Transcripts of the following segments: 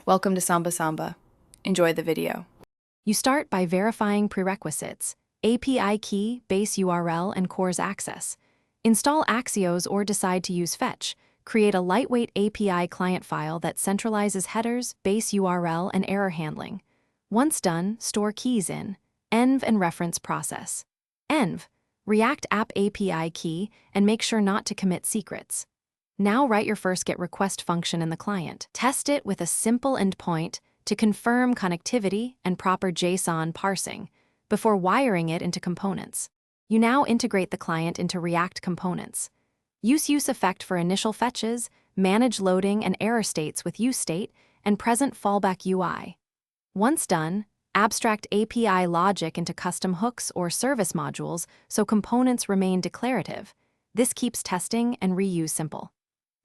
Welcome to Samba Samba. Enjoy the video. You start by verifying prerequisites: API key, base URL, and CORS access. Install Axios or decide to use Fetch. Create a lightweight API client file that centralizes headers, base URL, and error handling. Once done, store keys in env and reference process. Env, React App API key, and make sure not to commit secrets. Now write your first GET request function in the client. Test it with a simple endpoint to confirm connectivity and proper JSON parsing before wiring it into components. You now integrate the client into React components. Use effect for initial fetches, manage loading and error states with useState, and present fallback UI. Once done, abstract API logic into custom hooks or service modules so components remain declarative. This keeps testing and reuse simple.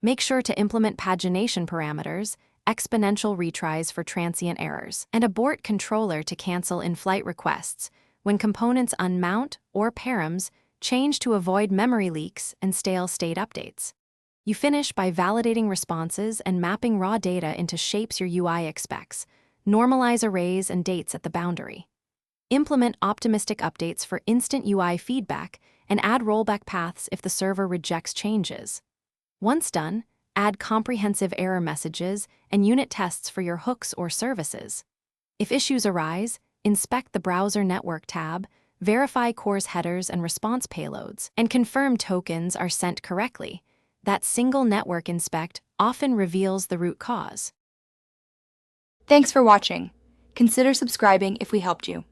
Make sure to implement pagination parameters, exponential retries for transient errors, and abort controller to cancel in-flight requests. When components unmount or params, change to avoid memory leaks and stale state updates. You finish by validating responses and mapping raw data into shapes your UI expects. Normalize arrays and dates at the boundary. Implement optimistic updates for instant UI feedback and add rollback paths if the server rejects changes. Once done, add comprehensive error messages and unit tests for your hooks or services. If issues arise, inspect the Browser Network tab, verify CORS headers and response payloads, and confirm tokens are sent correctly. That single network inspect often reveals the root cause. Thanks for watching. Consider subscribing if we helped you.